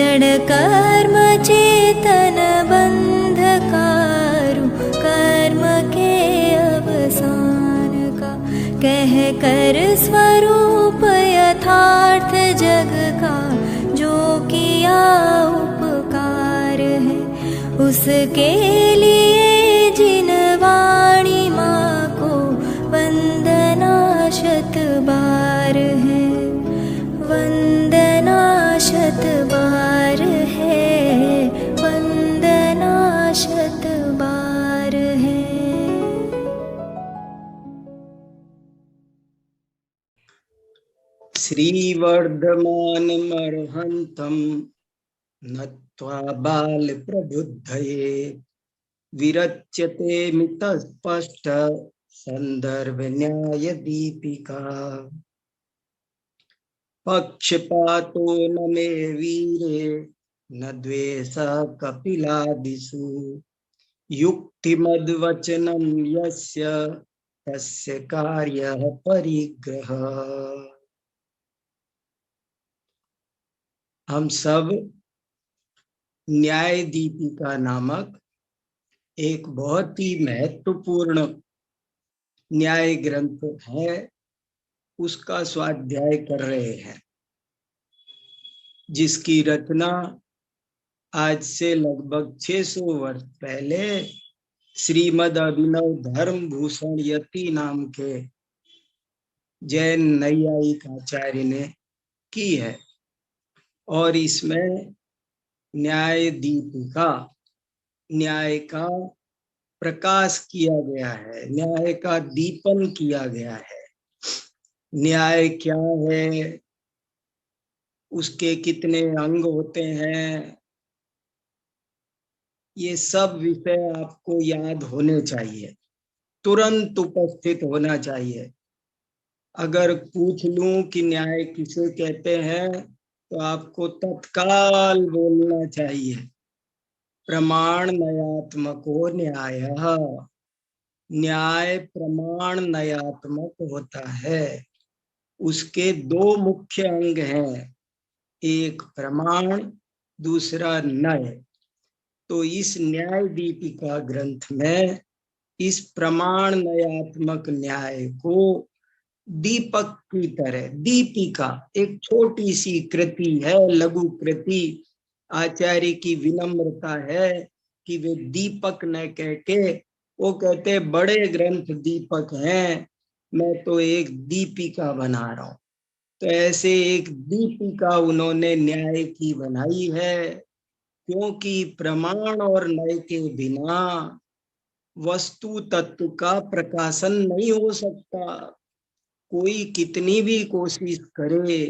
क्षण कर्म चेतन बंधकारु, कर्म के अवसान का कह कर स्वरूप यथार्थ जग का, जो किया उपकार है उसके लिए जिन वाणी माँ को वंदना शत बार है, वंदना शत बार है, वंदना शत बार है। श्रीवर्धमानमर्हन्तं नत्वा बालप्रबुद्धये, विरच्यते मितस्पष्ट संदर्भ न्याय दीपिका। पक्षपातो न मे वीरे न द्वेष कपिलादिषु, युक्तिमद्वचनं यस्य तस्य कार्यः परिग्रह। हम सब न्याय दीपिका नामक एक बहुत ही महत्वपूर्ण न्याय ग्रंथ है, उसका स्वाध्याय कर रहे हैं, जिसकी रचना आज से लगभग 600 वर्ष पहले श्रीमद अभिनव धर्म भूषण यति नाम के जैन नैयायिक आचार्य ने की है। और इसमें न्याय दीपिका, न्याय का प्रकाश किया गया है, न्याय का दीपन किया गया है। न्याय क्या है, उसके कितने अंग होते हैं, ये सब विषय आपको याद होने चाहिए, तुरंत उपस्थित होना चाहिए। अगर पूछ लूं कि न्याय किसे कहते हैं तो आपको तत्काल बोलना चाहिए, प्रमाण नयात्मको न्याय। न्याय प्रमाण नयात्मक होता है। उसके दो मुख्य अंग हैं, एक प्रमाण, दूसरा नय। तो इस न्याय दीपिका ग्रंथ में इस प्रमाण नयात्मक न्याय को दीपक की तरह, दीपिका एक छोटी सी कृति है, लघु कृति। आचार्य की विनम्रता है कि वे दीपक न कह के वो कहते बड़े ग्रंथ दीपक हैं, मैं तो एक दीपिका बना रहा हूं। तो ऐसे एक दीपिका उन्होंने न्याय की बनाई है, क्योंकि प्रमाण और नय के बिना वस्तु तत्व का प्रकाशन नहीं हो सकता। कोई कितनी भी कोशिश करे,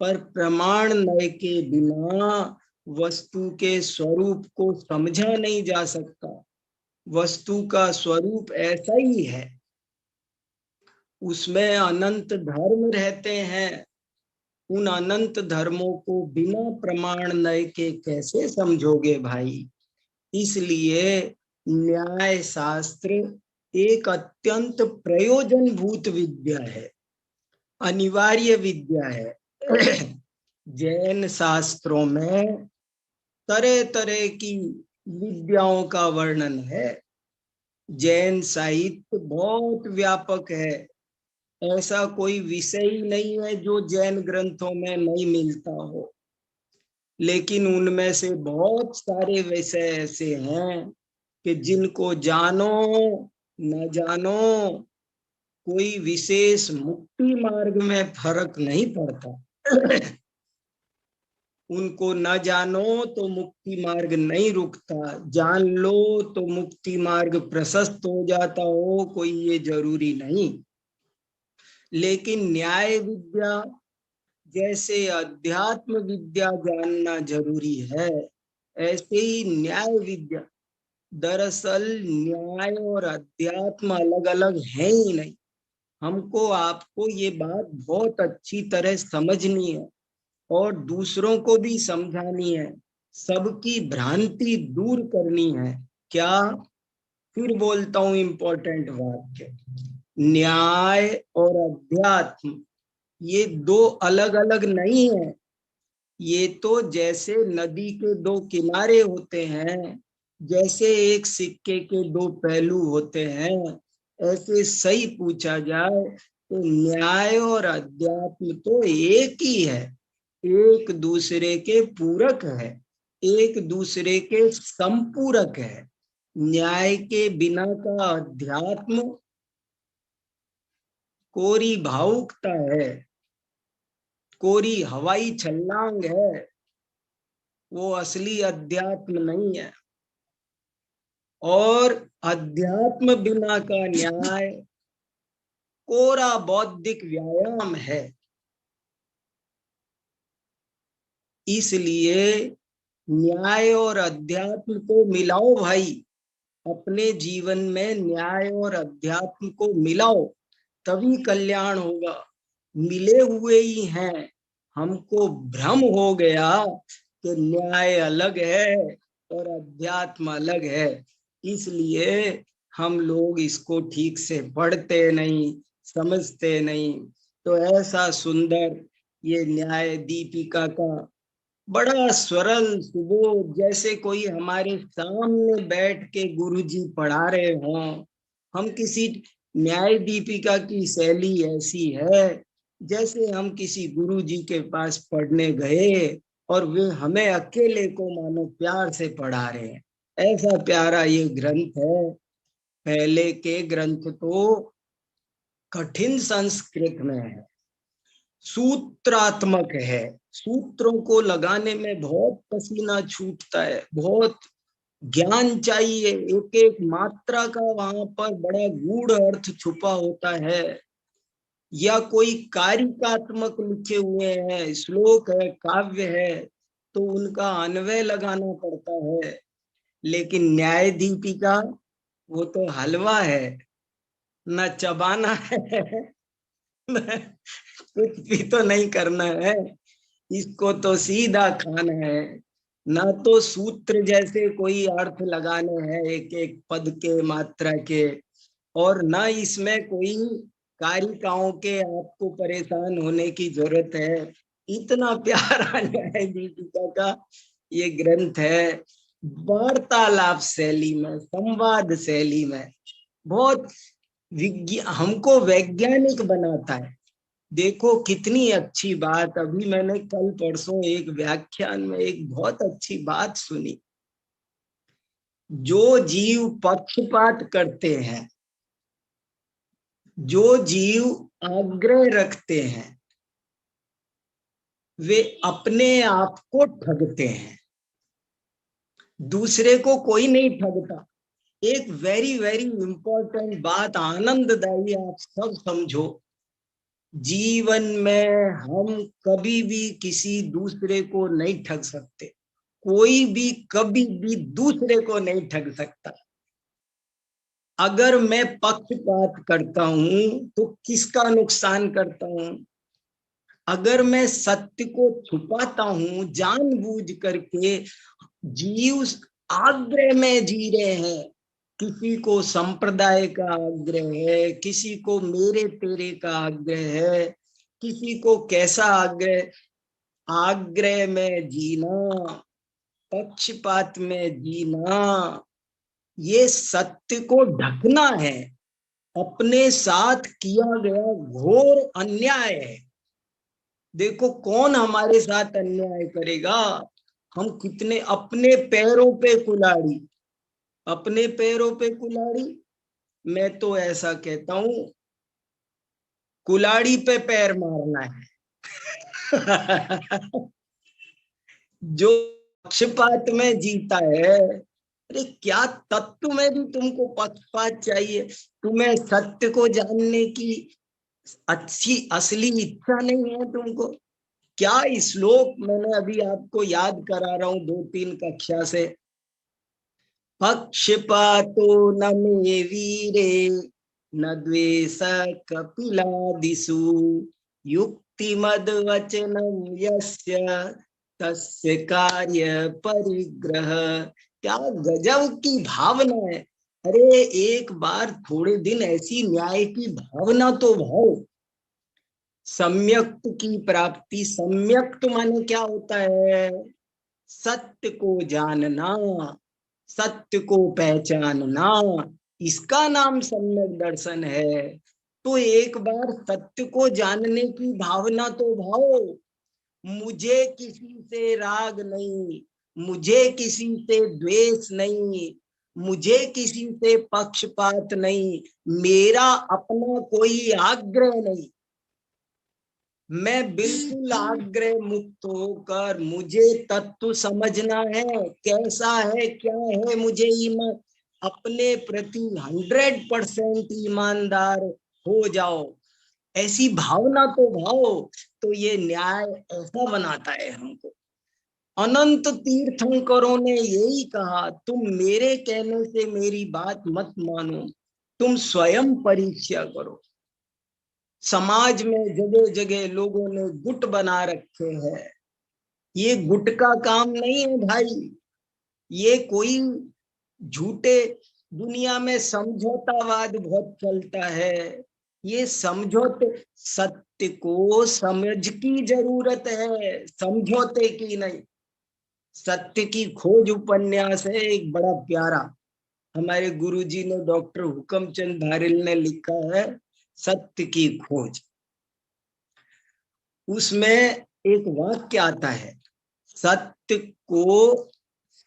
पर प्रमाण नय के बिना वस्तु के स्वरूप को समझा नहीं जा सकता। वस्तु का स्वरूप ऐसा ही है, उसमें अनंत धर्म रहते हैं। उन अनंत धर्मों को बिना प्रमाण नय के कैसे समझोगे भाई? इसलिए न्याय शास्त्र एक अत्यंत प्रयोजनभूत विद्या है, अनिवार्य विद्या है। जैन शास्त्रों में तरह तरह की विद्याओं का वर्णन है। जैन साहित्य बहुत व्यापक है, ऐसा कोई विषय ही नहीं है जो जैन ग्रंथों में नहीं मिलता हो। लेकिन उनमें से बहुत सारे विषय ऐसे हैं कि जिनको जानो न जानो, कोई विशेष मुक्ति मार्ग में फर्क नहीं पड़ता। उनको न जानो तो मुक्ति मार्ग नहीं रुकता, जान लो तो मुक्ति मार्ग प्रशस्त हो जाता हो, कोई ये जरूरी नहीं। लेकिन न्याय विद्या जैसे अध्यात्म विद्या जानना जरूरी है, ऐसे ही न्याय विद्या, दरअसल न्याय और अध्यात्म अलग अलग है ही नहीं। हमको आपको ये बात बहुत अच्छी तरह समझनी है और दूसरों को भी समझानी है, सबकी भ्रांति दूर करनी है। क्या? फिर बोलता हूं इंपॉर्टेंट वाक्य, न्याय और अध्यात्म ये दो अलग अलग नहीं है। ये तो जैसे नदी के दो किनारे होते हैं, जैसे एक सिक्के के दो पहलू होते हैं, ऐसे सही पूछा जाए तो न्याय और अध्यात्म तो एक ही है, एक दूसरे के पूरक है, एक दूसरे के संपूरक है। न्याय के बिना का अध्यात्म कोरी भावुकता है, कोरी हवाई छलांग है, वो असली अध्यात्म नहीं है। और अध्यात्म बिना का न्याय कोरा बौद्धिक व्यायाम है। इसलिए न्याय और अध्यात्म को मिलाओ भाई, अपने जीवन में न्याय और अध्यात्म को मिलाओ, तभी कल्याण होगा। मिले हुए ही हैं, हमको भ्रम हो गया कि न्याय अलग है और अध्यात्म अलग है, इसलिए हम लोग इसको ठीक से पढ़ते नहीं, समझते नहीं। तो ऐसा सुंदर ये न्याय दीपिका का बड़ा सरल सुबोध, जैसे कोई हमारे सामने बैठ के गुरुजी पढ़ा रहे हों। हम किसी न्याय दीपिका की शैली ऐसी है जैसे हम किसी गुरुजी के पास पढ़ने गए और वे हमें अकेले को मानो प्यार से पढ़ा रहे हैं। ऐसा प्यारा ये ग्रंथ है। पहले के ग्रंथ तो कठिन संस्कृत में है, सूत्रात्मक है, सूत्रों को लगाने में बहुत पसीना छूटता है, बहुत ज्ञान चाहिए, एक एक मात्रा का वहां पर बड़ा गूढ़ अर्थ छुपा होता है। या कोई कारिकात्मक लिखे हुए हैं, श्लोक है, काव्य है, तो उनका अन्वय लगाना पड़ता है। लेकिन न्याय दीपिका वो तो हलवा है, न चबाना है कुछ भी तो नहीं करना है, इसको तो सीधा खाना है। ना तो सूत्र जैसे कोई अर्थ लगाने हैं एक एक पद के मात्रा के, और ना इसमें कोई कारिकाओं के आपको परेशान होने की जरूरत है। इतना प्यारा न्याय दीपिका का ये ग्रंथ है, वार्तालाप शैली में, संवाद शैली में, बहुत हमको वैज्ञानिक बनाता है। देखो कितनी अच्छी बात, अभी मैंने कल परसों एक व्याख्यान में एक बहुत अच्छी बात सुनी। जो जीव पक्षपात करते हैं, जो जीव आग्रह रखते हैं, वे अपने आप को ठगते हैं, दूसरे को कोई नहीं ठगता। एक वेरी वेरी इंपॉर्टेंट बात, आनंददायी, आप सब समझो। जीवन में हम कभी भी किसी दूसरे को नहीं ठग सकते, कोई भी कभी भी दूसरे को नहीं ठग सकता। अगर मैं पक्षपात करता हूं तो किसका नुकसान करता हूं? अगर मैं सत्य को छुपाता हूं जानबूझ करके, जीव आग्रह में जी रहे हैं, किसी को संप्रदाय का आग्रह है, किसी को मेरे तेरे का आग्रह है, किसी को कैसा आग्रह, आग्रह में जीना, पक्षपात में जीना, ये सत्य को ढकना है, अपने साथ किया गया घोर अन्याय है। देखो कौन हमारे साथ अन्याय करेगा? हम कितने अपने पैरों पे कुल्हाड़ी, अपने पैरों पे कुल्हाड़ी। मैं तो ऐसा कहता हूं कुल्हाड़ी पे पैर मारना है जो पक्षपात में जीता है, अरे क्या तत्व में भी तुमको पक्षपात चाहिए? तुम्हें सत्य को जानने की अच्छी असली इच्छा नहीं है तुमको? क्या श्लोक मैंने अभी आपको याद करा रहा हूं 2-3 कक्षा से। पक्षपातो न मे वीरे न द्वेष कपिलादिषु युक्तिमद वचनम यस्य तस्य कार्य परिग्रह। क्या गजब की भावना है! अरे एक बार थोड़े दिन ऐसी न्याय की भावना तो भाव, सम्यक्त की प्राप्ति। सम्यक्त माने क्या होता है? सत्य को जानना, सत्य को पहचानना, इसका नाम सम्यक दर्शन है। तो एक बार सत्य को जानने की भावना तो भाव, मुझे किसी से राग नहीं, मुझे किसी से द्वेष नहीं, मुझे किसी से पक्षपात नहीं, मेरा अपना कोई आग्रह नहीं, मैं बिल्कुल आग्रह मुक्त होकर मुझे तत्व समझना है, कैसा है क्या है, मुझे ईमान, अपने प्रति 100% ईमानदार हो जाओ, ऐसी भावना तो भाव। तो ये न्याय ऐसा बनाता है हमको। अनंत तीर्थंकरों ने यही कहा, तुम मेरे कहने से मेरी बात मत मानो, तुम स्वयं परीक्षा करो। समाज में जगह जगह लोगों ने गुट बना रखे हैं। ये गुट का काम नहीं है भाई, ये कोई झूठे, दुनिया में समझौतावाद बहुत चलता है। ये समझौते, सत्य को समझ की जरूरत है, समझौते की नहीं। सत्य की खोज उपन्यास है एक बड़ा प्यारा, हमारे गुरुजी ने, डॉक्टर हुकमचंद भारिल ने लिखा है, सत्य की खोज। उसमें एक वाक्य आता है, सत्य को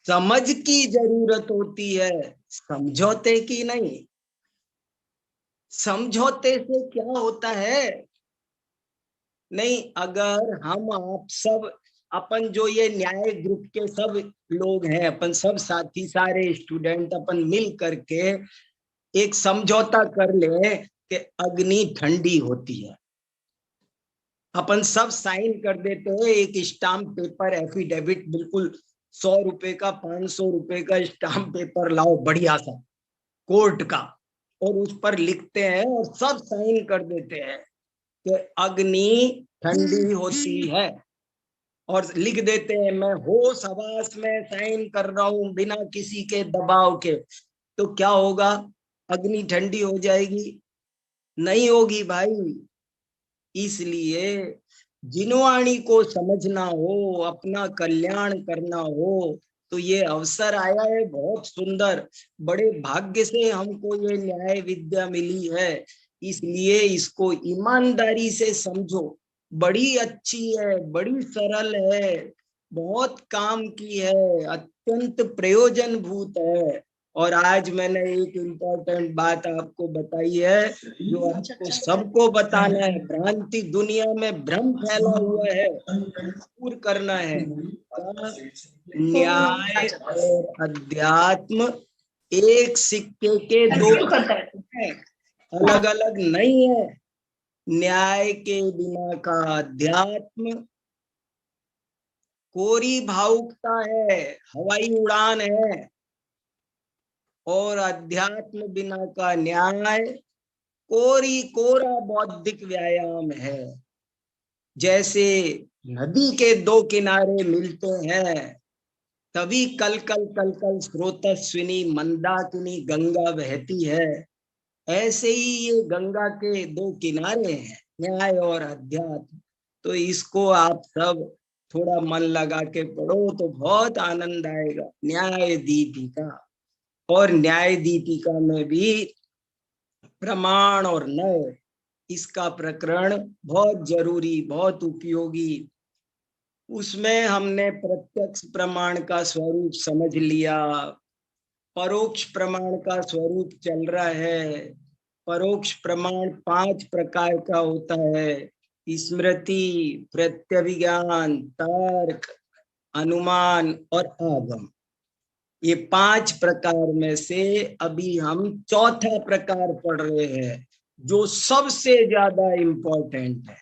समझ की जरूरत होती है, समझौते की नहीं। समझौते से क्या होता है? नहीं, अगर हम आप सब, अपन जो ये न्याय ग्रुप के सब लोग हैं, अपन सब साथी, सारे स्टूडेंट, अपन मिल करके एक समझौता कर ले कि अग्नि ठंडी होती है, अपन सब साइन कर देते हैं, एक स्टाम्प पेपर एफिडेविट, बिल्कुल 100 रुपए का, 500 रुपए का स्टाम्प पेपर लाओ बढ़िया सा कोर्ट का, और उस पर लिखते हैं और सब साइन कर देते हैं कि अग्नि ठंडी होती है, और लिख देते हैं मैं होश हवास में साइन कर रहा हूं बिना किसी के दबाव के। तो क्या होगा? अग्नि ठंडी हो जाएगी? नहीं होगी भाई। इसलिए जिनवाणी को समझना हो, अपना कल्याण करना हो, तो ये अवसर आया है बहुत सुंदर। बड़े भाग्य से हमको ये न्याय विद्या मिली है, इसलिए इसको ईमानदारी से समझो। बड़ी अच्छी है, बड़ी सरल है, बहुत काम की है, अत्यंत प्रयोजनभूत है। और आज मैंने एक इम्पोर्टेंट बात आपको बताई है, जो आपको सबको बताना है। भ्रांति, दुनिया में भ्रम फैला हुआ है, दूर करना है। न्याय और अध्यात्म एक सिक्के के दो हैं, अलग अलग नहीं है। न्याय के बिना का अध्यात्म कोरी भावुकता है, हवाई उड़ान है, और अध्यात्म बिना का न्याय कोरी कोरा बौद्धिक व्यायाम है। जैसे नदी के दो किनारे मिलते हैं, तभी कल कल कल कल स्रोतस्विनी मंदाकिनी गंगा बहती है। ऐसे ही ये गंगा के दो किनारे हैं, न्याय और अध्यात्म। तो इसको आप सब थोड़ा मन लगा के पढ़ो तो बहुत आनंद आएगा। न्याय दीपिका, और न्याय दीपिका में भी प्रमाण और न्याय, इसका प्रकरण बहुत जरूरी, बहुत उपयोगी। उसमें हमने प्रत्यक्ष प्रमाण का स्वरूप समझ लिया, परोक्ष प्रमाण का स्वरूप चल रहा है। परोक्ष प्रमाण 5 प्रकार का होता है, स्मृति, प्रत्यभिज्ञान, तर्क, अनुमान और आगम। ये 5 प्रकार में से अभी हम चौथा प्रकार पढ़ रहे हैं, जो सबसे ज्यादा इम्पोर्टेंट है।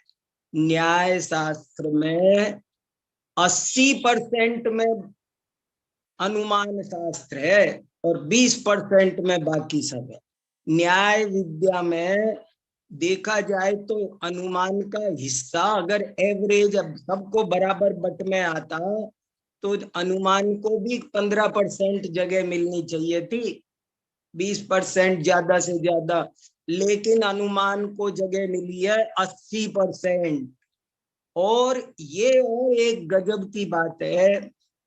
न्याय शास्त्र में 80% में अनुमान शास्त्र है और 20% में बाकी सब है। न्याय विद्या में देखा जाए तो अनुमान का हिस्सा अगर एवरेज अब सबको बराबर बट में आता, तो अनुमान को भी 15% जगह मिलनी चाहिए थी, 20% ज्यादा से ज्यादा। लेकिन अनुमान को जगह मिली है 80%। और ये और एक गजब की बात है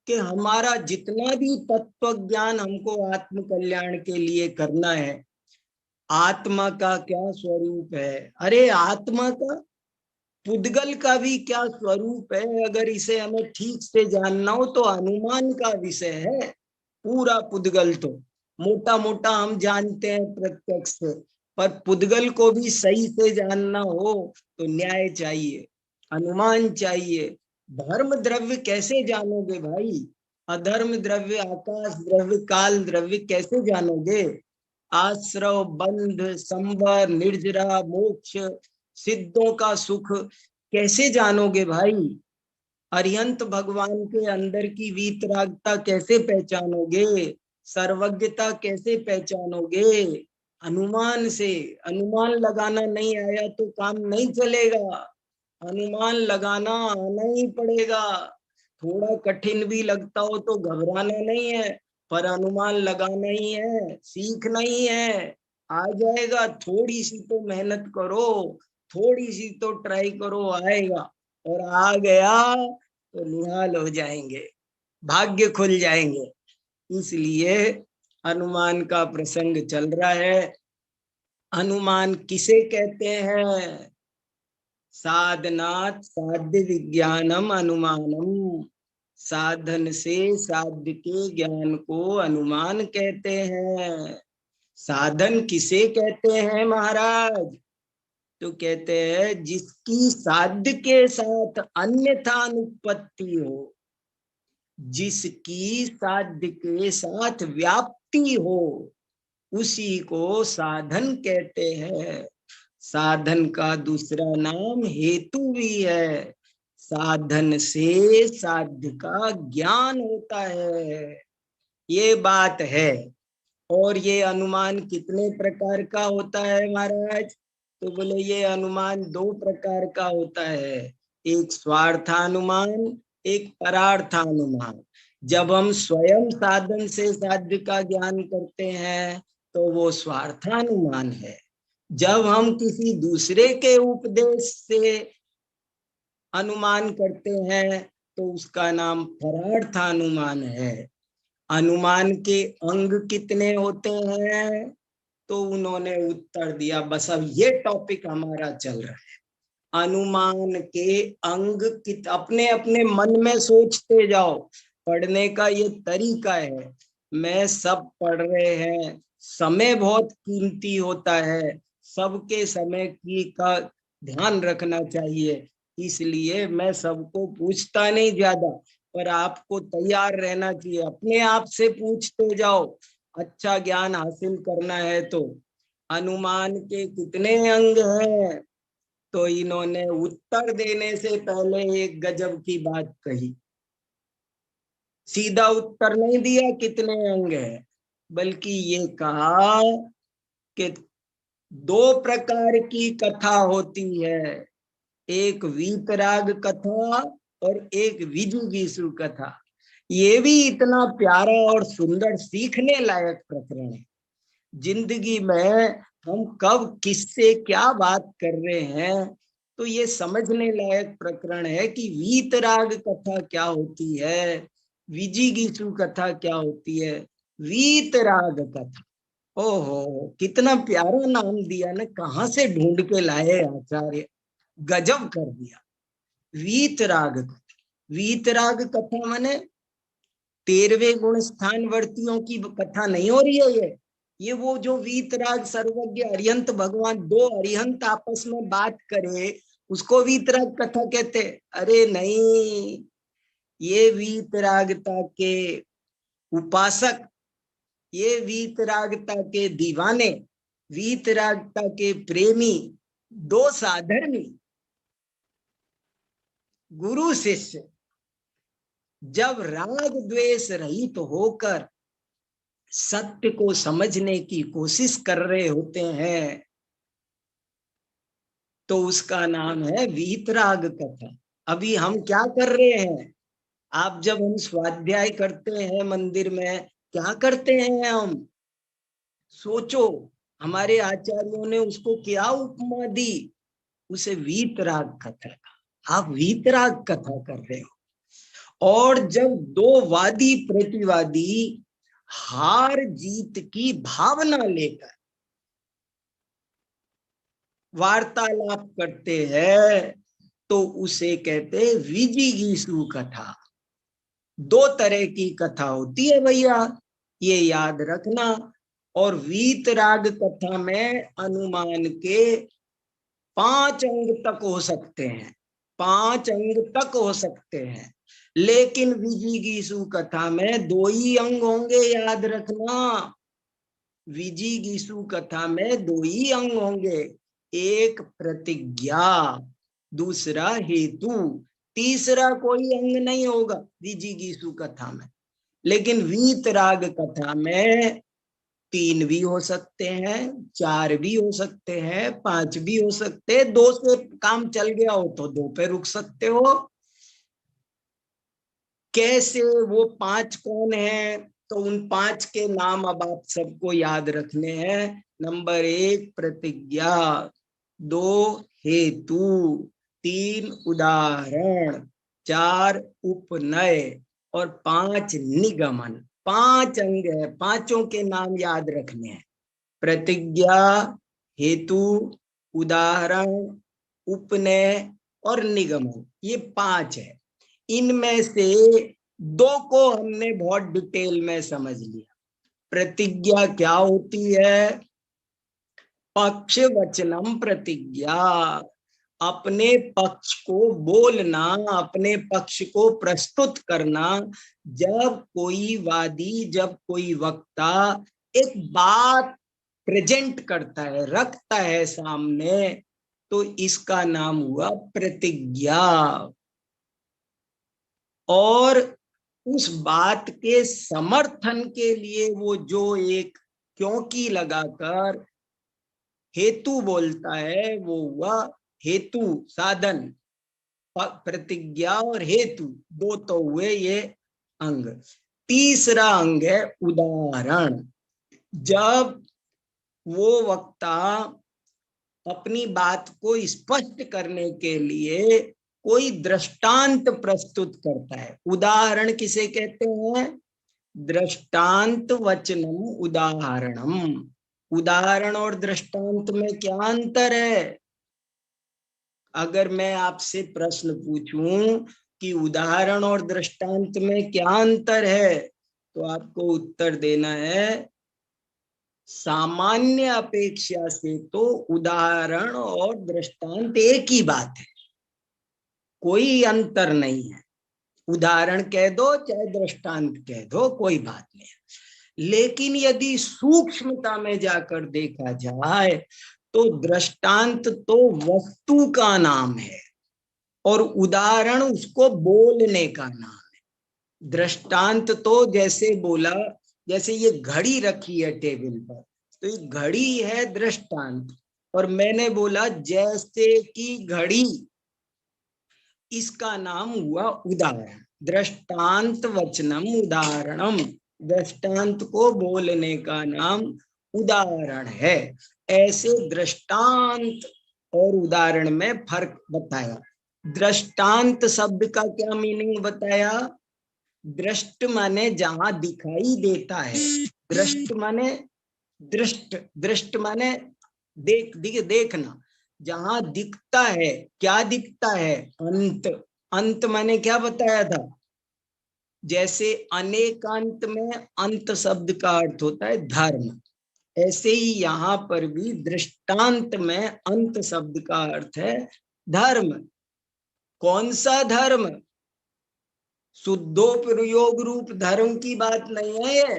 कि हमारा जितना भी तत्व ज्ञान हमको आत्म कल्याण के लिए करना है, आत्मा का क्या स्वरूप है, अरे आत्मा का, पुद्गल का भी क्या स्वरूप है, अगर इसे हमें ठीक से जानना हो तो अनुमान का विषय है पूरा पुद्गल। तो मोटा मोटा हम जानते हैं प्रत्यक्ष से, पर पुद्गल को भी सही से जानना हो तो न्याय चाहिए, अनुमान चाहिए। धर्म द्रव्य कैसे जानोगे भाई, अधर्म द्रव्य, आकाश द्रव्य, काल द्रव्य कैसे जानोगे? आश्रव, बंध, संवर, निर्जरा, मोक्ष, सिद्धों का सुख कैसे जानोगे भाई? अरिहंत भगवान के अंदर की वीतरागता कैसे पहचानोगे? सर्वज्ञता कैसे पहचानोगे? अनुमान से। अनुमान लगाना नहीं आया तो काम नहीं चलेगा, अनुमान लगाना आना ही पड़ेगा। थोड़ा कठिन भी लगता हो तो घबराना नहीं है, पर अनुमान लगाना ही है, सीखना ही है। आ जाएगा, थोड़ी सी तो मेहनत करो, थोड़ी सी तो ट्राई करो, आएगा। और आ गया तो निहाल हो जाएंगे, भाग्य खुल जाएंगे। इसलिए अनुमान का प्रसंग चल रहा है। अनुमान किसे कहते हैं? साधनात् साध्य विज्ञानम अनुमानम, साधन से साध्य के ज्ञान को अनुमान कहते हैं। साधन किसे कहते हैं महाराज? तो कहते हैं जिसकी साध्य के साथ अन्यथा अनुपत्ति हो, जिसकी साध्य के साथ व्याप्ति हो, उसी को साधन कहते हैं। साधन का दूसरा नाम हेतु भी है। साधन से साध्य का ज्ञान होता है, ये बात है। और ये अनुमान कितने प्रकार का होता है महाराज? तो बोले ये अनुमान 2 प्रकार का होता है, एक स्वार्थानुमान, एक परार्थानुमान। जब हम स्वयं साधन से साध्य का ज्ञान करते हैं तो वो स्वार्थानुमान है। जब हम किसी दूसरे के उपदेश से अनुमान करते हैं तो उसका नाम परार्थानुमान है। अनुमान के अंग कितने होते हैं? तो उन्होंने उत्तर दिया, बस अब ये टॉपिक हमारा चल रहा है। अनुमान के अंग अपने अपने मन में सोचते जाओ, पढ़ने का ये तरीका है। मैं सब पढ़ रहे हैं, समय बहुत कीमती होता है, सबके समय की का ध्यान रखना चाहिए, इसलिए मैं सबको पूछता नहीं ज्यादा, पर आपको तैयार रहना चाहिए, अपने आप से पूछते जाओ। अच्छा ज्ञान हासिल करना है तो अनुमान के कितने अंग हैं? तो इन्होंने उत्तर देने से पहले एक गजब की बात कही। सीधा उत्तर नहीं दिया कितने अंग है, बल्कि ये कहा कि 2 प्रकार की कथा होती है, एक वीतराग कथा और एक विजुगीषु कथा। ये भी इतना प्यारा और सुंदर सीखने लायक प्रकरण है। जिंदगी में हम कब किससे क्या बात कर रहे हैं, तो ये समझने लायक प्रकरण है कि वीतराग कथा क्या होती है, विजिगीषु कथा क्या होती है। वीतराग कथा, ओहो कितना प्यारा नाम दिया ना, कहाँ से ढूंढ के लाए आचार्य, गजब कर दिया। वीतराग कथा, वीतराग कथा माने 13वें गुण स्थान वर्तियों की कथा नहीं हो रही है ये वो जो वीतराग सर्वज्ञ अरिहंत भगवान, 2 अरिहंत आपस में बात करे उसको वीतराग कथा कहते? अरे नहीं, ये वीतरागता के उपासक, ये वीतरागता के दीवाने, वीतरागता के प्रेमी, 2 साधर्मी गुरु शिष्य जब राग द्वेष रहित होकर सत्य को समझने की कोशिश कर रहे होते हैं तो उसका नाम है वीतराग कथा। अभी हम क्या कर रहे हैं? आप जब हम स्वाध्याय करते हैं मंदिर में, क्या करते हैं हम? सोचो, हमारे आचार्यों ने उसको क्या उपमा दी, उसे वीतराग कथा का। आप वीतराग कथा कर रहे हो। और जब दो वादी प्रतिवादी हार जीत की भावना लेकर वार्तालाप करते हैं तो उसे कहते हैं विजिगीषु कथा। दो तरह की कथा होती है भैया, ये याद रखना। और वीतराग कथा में अनुमान के 5 अंग तक हो सकते हैं, 5 अंग तक हो सकते हैं, लेकिन विजिगीषु कथा में 2 ही अंग होंगे, याद रखना। विजिगीषु कथा में 2 ही अंग होंगे, एक प्रतिज्ञा, दूसरा हेतु, तीसरा कोई अंग नहीं होगा विजिगीषु कथा में। लेकिन वीतराग कथा में 3 भी हो सकते हैं, 4 भी हो सकते हैं, 5 भी हो सकते हैं। 2 से काम चल गया हो तो 2 पे रुक सकते हो। कैसे, वो 5 कौन है, तो उन 5 के नाम अब आप सबको याद रखने हैं। नंबर 1 प्रतिज्ञा, 2 हेतु, 3 उदाहरण, 4 उपनय और 5 निगमन। 5 अंग है, पांचों के नाम याद रखने हैं। प्रतिज्ञा, हेतु, उदाहरण, उपनय और निगमन, ये 5 है। इनमें से 2 को हमने बहुत डिटेल में समझ लिया। प्रतिज्ञा क्या होती है? पक्ष वचनम प्रतिज्ञा, अपने पक्ष को बोलना, अपने पक्ष को प्रस्तुत करना। जब कोई वादी, जब कोई वक्ता एक बात प्रेजेंट करता है, रखता है सामने, तो इसका नाम हुआ प्रतिज्ञा। और उस बात के समर्थन के लिए वो जो एक क्योंकि लगाकर हेतु बोलता है, वो हुआ हेतु, साधन। प्रतिज्ञा और हेतु 2 तो हुए ये अंग। तीसरा अंग है उदाहरण। जब वो वक्ता अपनी बात को स्पष्ट करने के लिए कोई दृष्टांत प्रस्तुत करता है, उदाहरण किसे कहते हैं? दृष्टांत वचनम उदाहरणम। उदाहरण और दृष्टांत में क्या अंतर है? अगर मैं आपसे प्रश्न पूछूं कि उदाहरण और दृष्टांत में क्या अंतर है, तो आपको उत्तर देना है सामान्य अपेक्षा से तो उदाहरण और दृष्टांत एक ही बात है, कोई अंतर नहीं है। उदाहरण कह दो चाहे दृष्टांत कह दो, कोई बात नहीं है। लेकिन यदि सूक्ष्मता में जाकर देखा जाए तो दृष्टांत तो वस्तु का नाम है और उदाहरण उसको बोलने का नाम है। दृष्टांत तो जैसे बोला, जैसे ये घड़ी रखी है टेबल पर, तो ये घड़ी है दृष्टांत, और मैंने बोला जैसे कि घड़ी, इसका नाम हुआ उदाहरण। दृष्टांत वचनम उदाहरणम, दृष्टांत को बोलने का नाम उदाहरण है। ऐसे दृष्टांत और उदाहरण में फर्क बताया। दृष्टांत शब्द का क्या मीनिंग बताया? दृष्ट माने जहां दिखाई देता है, दृष्ट माने दृष्ट, दृष्ट माने देखना, जहां दिखता है। क्या दिखता है? अंत। अंत माने क्या बताया था? जैसे अनेकांत में अंत शब्द का अर्थ होता है धर्म, ऐसे ही यहाँ पर भी दृष्टांत में अंत शब्द का अर्थ है धर्म। कौन सा धर्म? शुद्धोपयोग रूप धर्म की बात नहीं है